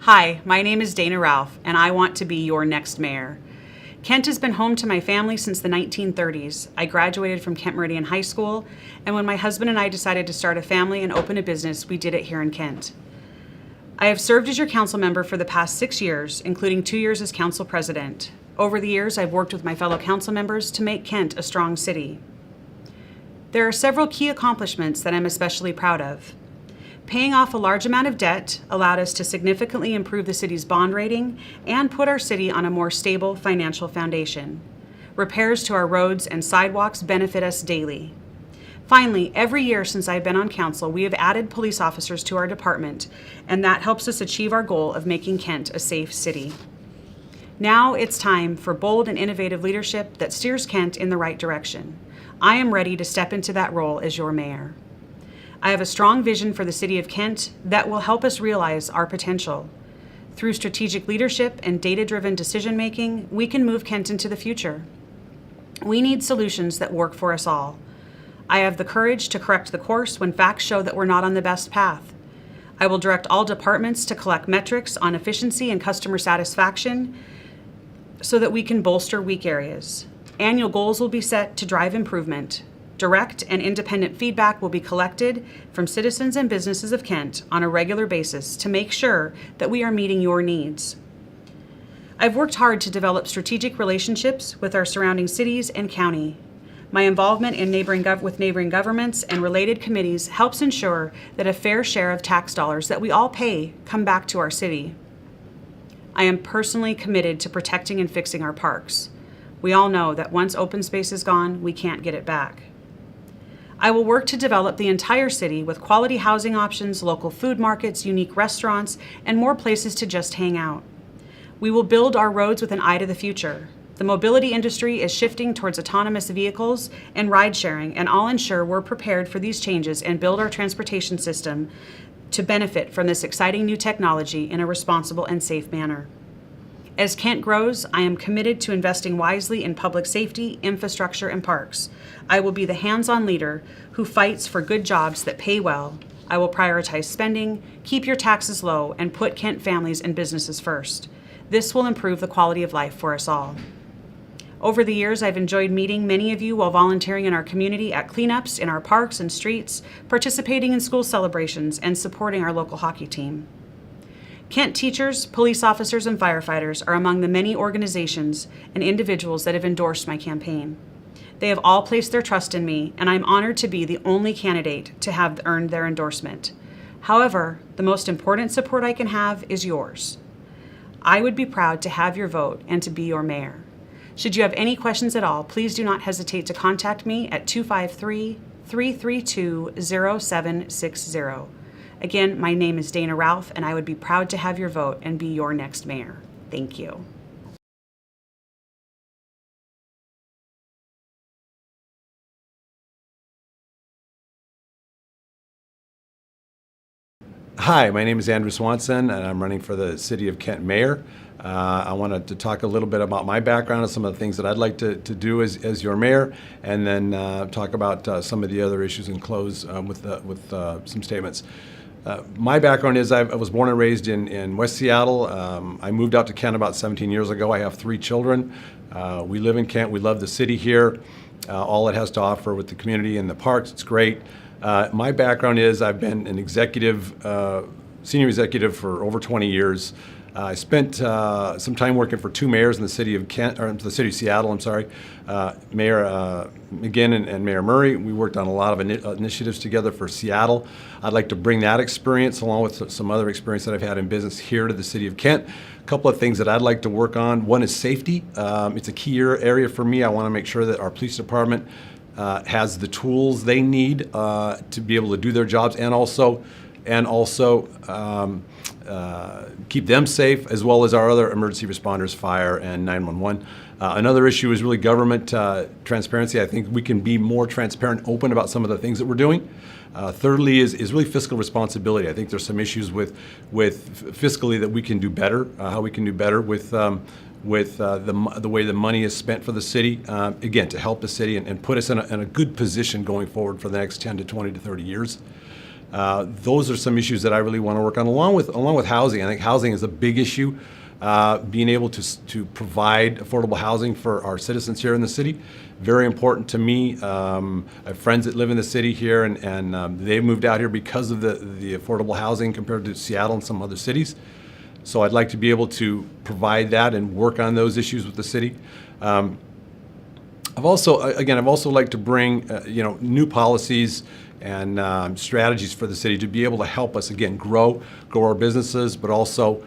Hi, my name is Dana Ralph, and I want to be your next mayor. Kent has been home to my family since the 1930s. I graduated from Kent Meridian High School, and when my husband and I decided to start a family and open a business, we did it here in Kent. I have served as your council member for the past 6 years, including 2 years as council president. Over the years, I've worked with my fellow council members to make Kent a strong city. There are several key accomplishments that I'm especially proud of. Paying off a large amount of debt allowed us to significantly improve the city's bond rating and put our city on a more stable financial foundation. Repairs to our roads and sidewalks benefit us daily. Finally, every year since I've been on council, we have added police officers to our department, and that helps us achieve our goal of making Kent a safe city. Now it's time for bold and innovative leadership that steers Kent in the right direction. I am ready to step into that role as your mayor. I have a strong vision for the city of Kent that will help us realize our potential. Through strategic leadership and data-driven decision-making, we can move Kent into the future. We need solutions that work for us all. I have the courage to correct the course when facts show that we're not on the best path. I will direct all departments to collect metrics on efficiency and customer satisfaction so that we can bolster weak areas. Annual goals will be set to drive improvement. Direct and independent feedback will be collected from citizens and businesses of Kent on a regular basis to make sure that we are meeting your needs. I've worked hard to develop strategic relationships with our surrounding cities and county. My involvement in neighboring governments and related committees helps ensure that a fair share of tax dollars that we all pay come back to our city. I am personally committed to protecting and fixing our parks. We all know that once open space is gone, we can't get it back. I will work to develop the entire city with quality housing options, local food markets, unique restaurants, and more places to just hang out. We will build our roads with an eye to the future. The mobility industry is shifting towards autonomous vehicles and ride sharing, and I'll ensure we're prepared for these changes and build our transportation system to benefit from this exciting new technology in a responsible and safe manner. As Kent grows, I am committed to investing wisely in public safety, infrastructure, and parks. I will be the hands-on leader who fights for good jobs that pay well. I will prioritize spending, keep your taxes low, and put Kent families and businesses first. This will improve the quality of life for us all. Over the years, I've enjoyed meeting many of you while volunteering in our community at cleanups in our parks and streets, participating in school celebrations, and supporting our local hockey team. Kent teachers, police officers, and firefighters are among the many organizations and individuals that have endorsed my campaign. They have all placed their trust in me, and I'm honored to be the only candidate to have earned their endorsement. However, the most important support I can have is yours. I would be proud to have your vote and to be your mayor. Should you have any questions at all, please do not hesitate to contact me at 253-332-0760. Again, my name is Dana Ralph, and I would be proud to have your vote and be your next mayor. Thank you. Hi, my name is Andrew Swanson, and I'm running for the City of Kent Mayor. I wanted to talk a little bit about my background and some of the things that I'd like to do as your mayor, and then talk about some of the other issues and close with some statements. My background is I was born and raised in West Seattle. I moved out to Kent about 17 years ago. I have 3 children. We live in Kent. We love the city here, all it has to offer with the community and the parks. It's great. My background is I've been an senior executive for over 20 years. I spent some time working for 2 mayors in the city of Kent, or the city of Seattle, I'm sorry, Mayor McGinn and Mayor Murray. We worked on a lot of initiatives together for Seattle. I'd like to bring that experience along with some other experience that I've had in business here to the city of Kent. A couple of things that I'd like to work on. One is safety. It's a key area for me. I want to make sure that our police department has the tools they need to be able to do their jobs, and also keep them safe, as well as our other emergency responders, fire and 911. Another issue is really government transparency. I think we can be more transparent, open about some of the things that we're doing. Thirdly is really fiscal responsibility. I think there's some issues with fiscally that we can do better, how we can do better with the way the money is spent for the city, again, to help the city and put us in a good position going forward for the next 10 to 20 to 30 years. Those are some issues that I really want to work on, along with housing. I think housing is a big issue. Being able to provide affordable housing for our citizens here in the city, very important to me. I have friends that live in the city here, and they moved out here because of the affordable housing compared to Seattle and some other cities. So I'd like to be able to provide that and work on those issues with the city. I've also liked to bring new policies and strategies for the city to be able to help us again grow our businesses, but also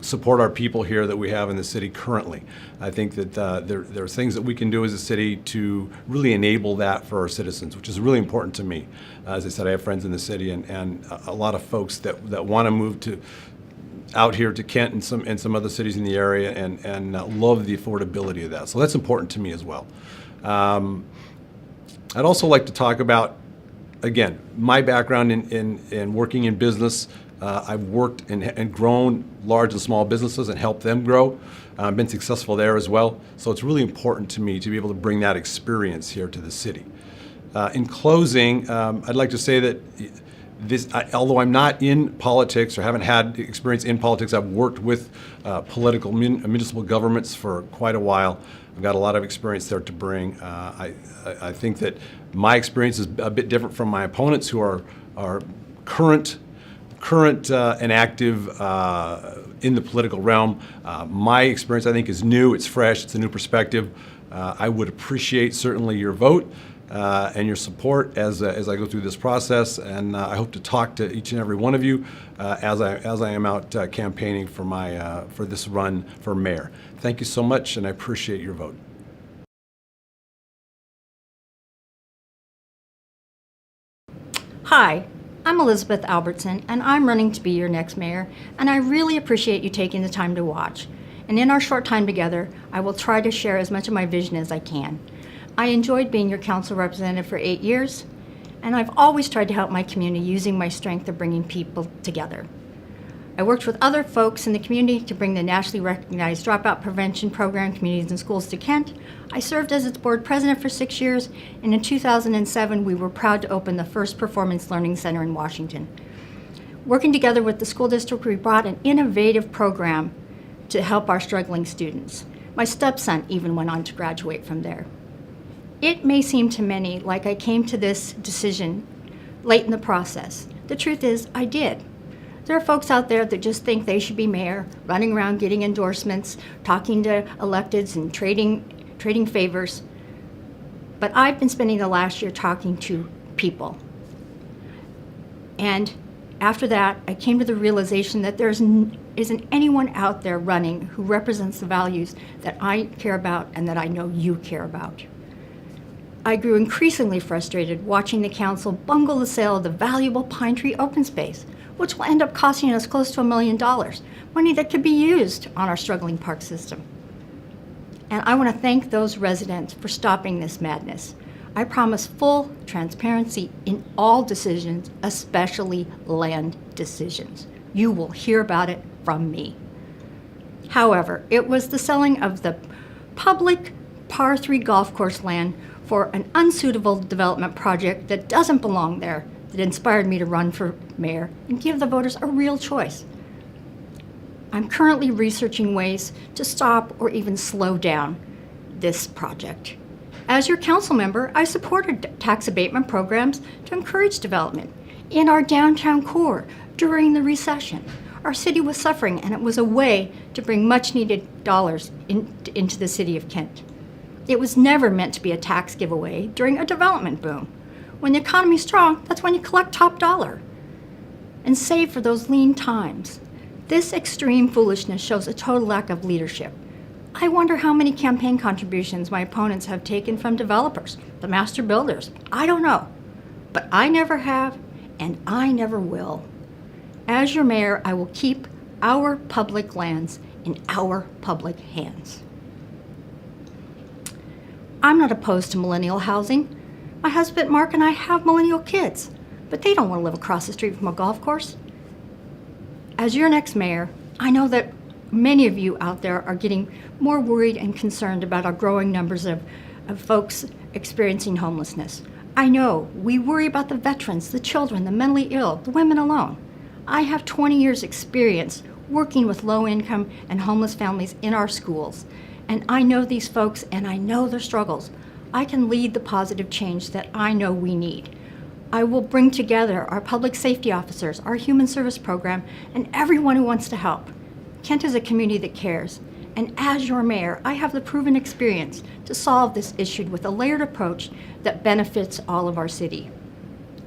support our people here that we have in the city currently. I think that there are things that we can do as a city to really enable that for our citizens, which is really important to me. As I said, I have friends in the city and a lot of folks that want to move out here to Kent and some other cities in the area and love the affordability of that. So that's important to me as well. I'd also like to talk about, again, my background in working in business. I've worked and grown large and small businesses and helped them grow. Been successful there as well. So it's really important to me to be able to bring that experience here to the city. In closing, I'd like to say that although I'm not in politics or haven't had experience in politics, I've worked with political municipal governments for quite a while. I've got a lot of experience there to bring. I think that my experience is a bit different from my opponents who are current and active in the political realm. My experience, I think, is new, it's fresh, it's a new perspective. I would appreciate certainly your vote and your support as I go through this process, and I hope to talk to each and every one of you as I am out campaigning for this run for mayor. Thank you so much, and I appreciate your vote. Hi, I'm Elizabeth Albertson, and I'm running to be your next mayor, and I really appreciate you taking the time to watch. And in our short time together, I will try to share as much of my vision as I can. I enjoyed being your council representative for 8 years, and I've always tried to help my community using my strength of bringing people together. I worked with other folks in the community to bring the nationally recognized dropout prevention program, Communities and Schools, to Kent. I served as its board president for 6 years, and in 2007, we were proud to open the first performance learning center in Washington. Working together with the school district, we brought an innovative program to help our struggling students. My stepson even went on to graduate from there. It may seem to many like I came to this decision late in the process. The truth is, I did. There are folks out there that just think they should be mayor, running around getting endorsements, talking to electeds and trading favors. But I've been spending the last year talking to people. And after that, I came to the realization that there isn't anyone out there running who represents the values that I care about and that I know you care about. I grew increasingly frustrated watching the council bungle the sale of the valuable Pine Tree open space, which will end up costing us close to $1 million, money that could be used on our struggling park system. And I want to thank those residents for stopping this madness. I promise full transparency in all decisions, especially land decisions. You will hear about it from me. However, it was the selling of the public par 3 golf course land for an unsuitable development project that doesn't belong there that inspired me to run for mayor and give the voters a real choice. I'm currently researching ways to stop or even slow down this project. As your council member, I supported tax abatement programs to encourage development in our downtown core during the recession. Our city was suffering, and it was a way to bring much needed dollars into the city of Kent. It was never meant to be a tax giveaway during a development boom. When the economy's strong, that's when you collect top dollar and save for those lean times. This extreme foolishness shows a total lack of leadership. I wonder how many campaign contributions my opponents have taken from developers, the master builders. I don't know, but I never have, and I never will. As your mayor, I will keep our public lands in our public hands. I'm not opposed to millennial housing. My husband Mark and I have millennial kids, but they don't want to live across the street from a golf course. As your next mayor, I know that many of you out there are getting more worried and concerned about our growing numbers of folks experiencing homelessness. I know we worry about the veterans, the children, the mentally ill, the women alone. I have 20 years experience working with low-income and homeless families in our schools, and I know these folks and I know their struggles. I can lead the positive change that I know we need. I will bring together our public safety officers, our human service program, and everyone who wants to help. Kent is a community that cares, and as your mayor, I have the proven experience to solve this issue with a layered approach that benefits all of our city.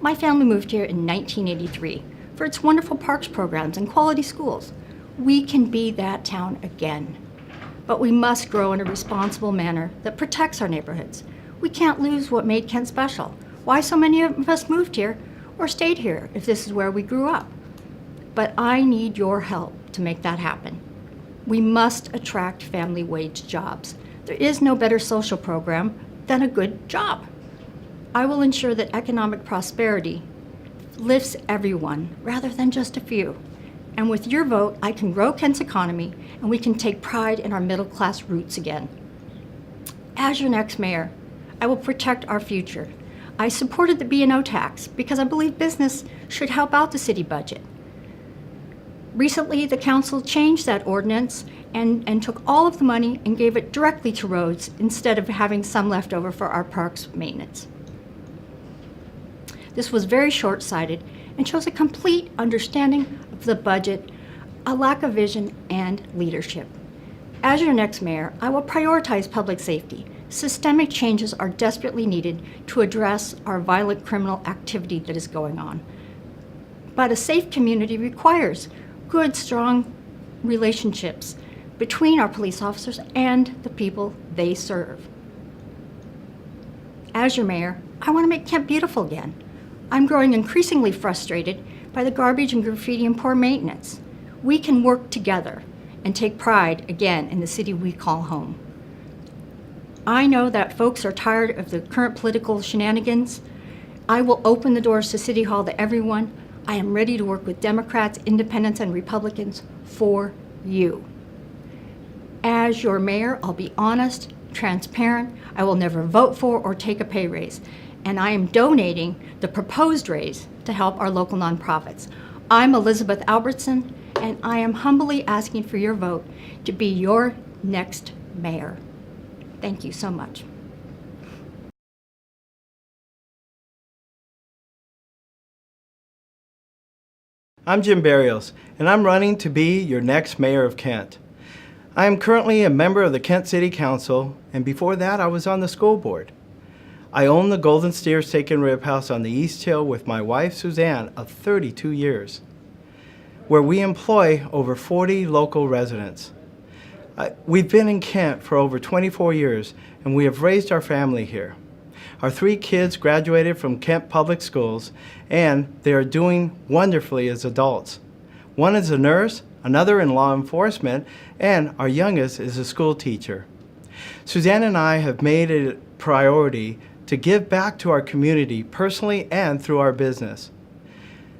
My family moved here in 1983 for its wonderful parks programs and quality schools. We can be that town again. But we must grow in a responsible manner that protects our neighborhoods. We can't lose what made Kent special. Why so many of us moved here or stayed here if this is where we grew up? But I need your help to make that happen. We must attract family wage jobs. There is no better social program than a good job. I will ensure that economic prosperity lifts everyone rather than just a few. And with your vote, I can grow Kent's economy and we can take pride in our middle-class roots again. As your next mayor, I will protect our future. I supported the B&O tax because I believe business should help out the city budget. Recently, the council changed that ordinance and took all of the money and gave it directly to roads instead of having some left over for our parks maintenance. This was very short-sighted and shows a complete understanding of the budget, a lack of vision, and leadership. As your next mayor, I will prioritize public safety. Systemic changes are desperately needed to address our violent criminal activity that is going on. But a safe community requires good, strong relationships between our police officers and the people they serve. As your mayor, I want to make Kent beautiful again. I'm growing increasingly frustrated by the garbage and graffiti and poor maintenance. We can work together and take pride again in the city we call home. I know that folks are tired of the current political shenanigans. I will open the doors to City Hall to everyone. I am ready to work with Democrats, Independents, and Republicans for you. As your mayor, I'll be honest, transparent. I will never vote for or take a pay raise. And I am donating the proposed raise to help our local nonprofits. I'm Elizabeth Albertson, and I am humbly asking for your vote to be your next mayor. Thank you so much. I'm Jim Barrios, and I'm running to be your next mayor of Kent. I am currently a member of the Kent City Council, and before that I was on the school board. I own the Golden Steer Steak and Rib House on the East Hill with my wife Suzanne of 32 years, where we employ over 40 local residents. We've been in Kent for over 24 years, and we have raised our family here. Our 3 kids graduated from Kent Public Schools, and they are doing wonderfully as adults. One is a nurse, another in law enforcement, and our youngest is a school teacher. Suzanne and I have made it a priority to give back to our community personally and through our business.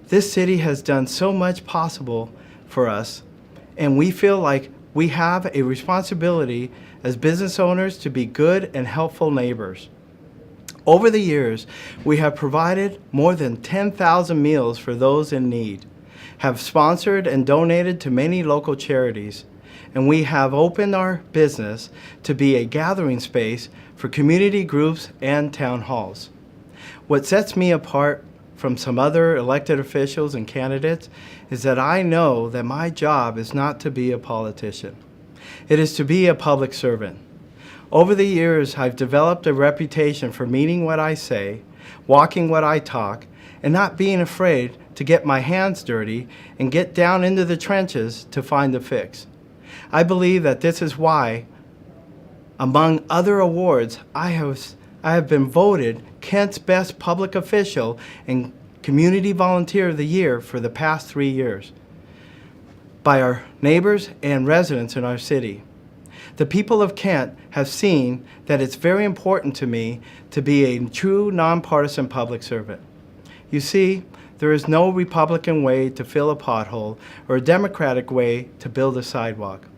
This city has done so much possible for us, and we feel like we have a responsibility as business owners to be good and helpful neighbors. Over the years, we have provided more than 10,000 meals for those in need, have sponsored and donated to many local charities, and we have opened our business to be a gathering space for community groups and town halls. What sets me apart from some other elected officials and candidates is that I know that my job is not to be a politician. It is to be a public servant. Over the years, I've developed a reputation for meaning what I say, walking what I talk, and not being afraid to get my hands dirty and get down into the trenches to find a fix. I believe that this is why, among other awards, I have been voted Kent's Best Public Official and Community Volunteer of the Year for the past 3 years by our neighbors and residents in our city. The people of Kent have seen that it's very important to me to be a true nonpartisan public servant. You see, there is no Republican way to fill a pothole or a Democratic way to build a sidewalk.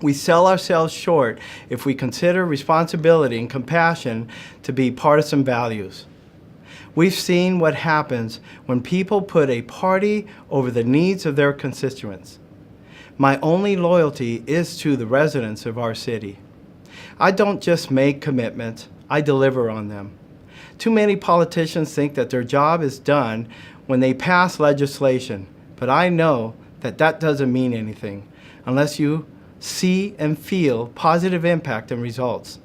We sell ourselves short if we consider responsibility and compassion to be partisan values. We've seen what happens when people put a party over the needs of their constituents. My only loyalty is to the residents of our city. I don't just make commitments, I deliver on them. Too many politicians think that their job is done when they pass legislation, but I know that that doesn't mean anything unless you see and feel positive impact and results.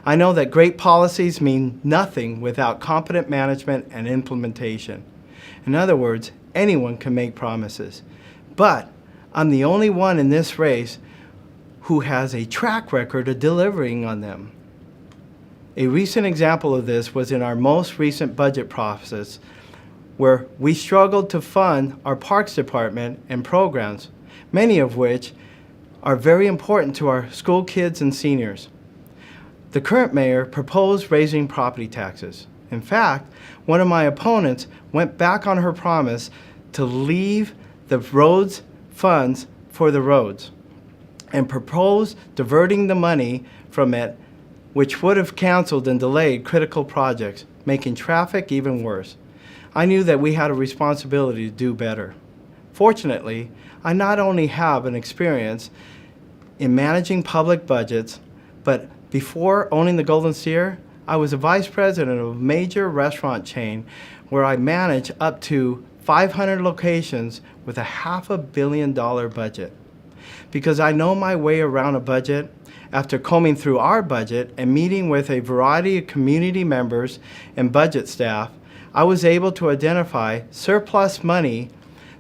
I know that great policies mean nothing without competent management and implementation. In other words, anyone can make promises, but I'm the only one in this race who has a track record of delivering on them. A recent example of this was in our most recent budget process, where we struggled to fund our Parks Department and programs, many of which are very important to our school kids and seniors. The current mayor proposed raising property taxes. In fact, one of my opponents went back on her promise to leave the roads funds for the roads and proposed diverting the money from it, which would have canceled and delayed critical projects, making traffic even worse. I knew that we had a responsibility to do better. Fortunately, I not only have an experience in managing public budgets, but before owning the Golden Steer, I was a vice president of a major restaurant chain where I managed up to 500 locations with a $500 million budget. Because I know my way around a budget, after combing through our budget and meeting with a variety of community members and budget staff, I was able to identify surplus money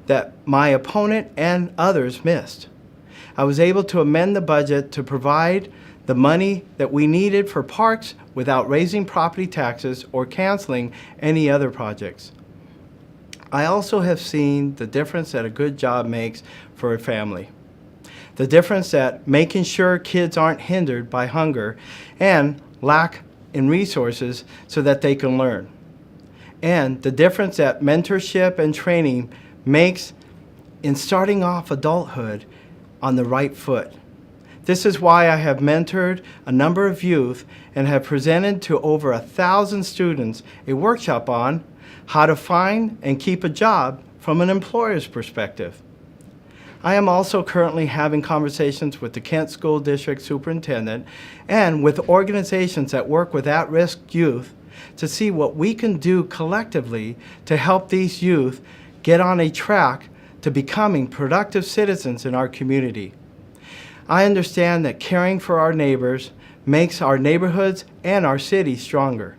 that my opponent and others missed. I was able to amend the budget to provide the money that we needed for parks without raising property taxes or canceling any other projects. I also have seen the difference that a good job makes for a family. The difference that making sure kids aren't hindered by hunger and lack in resources so that they can learn. And the difference that mentorship and training makes in starting off adulthood on the right foot. This is why I have mentored a number of youth and have presented to over 1,000 students a workshop on how to find and keep a job from an employer's perspective. I am also currently having conversations with the Kent School District Superintendent and with organizations that work with at-risk youth to see what we can do collectively to help these youth get on a track to becoming productive citizens in our community. I understand that caring for our neighbors makes our neighborhoods and our city stronger,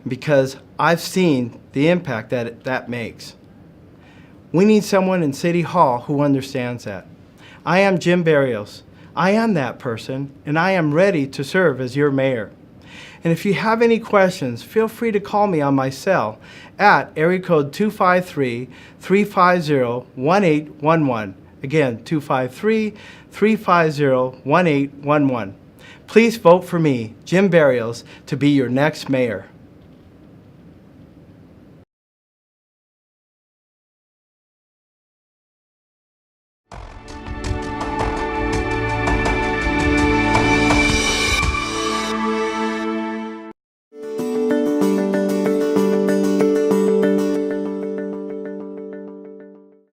because I've seen the impact that that makes. We need someone in City Hall who understands that. I am Jim Barrios. I am that person, and I am ready to serve as your mayor. And if you have any questions, feel free to call me on my cell at area code 253-350-1811. Again, 253-350-1811. Please vote for me, Jim Barrios, to be your next mayor.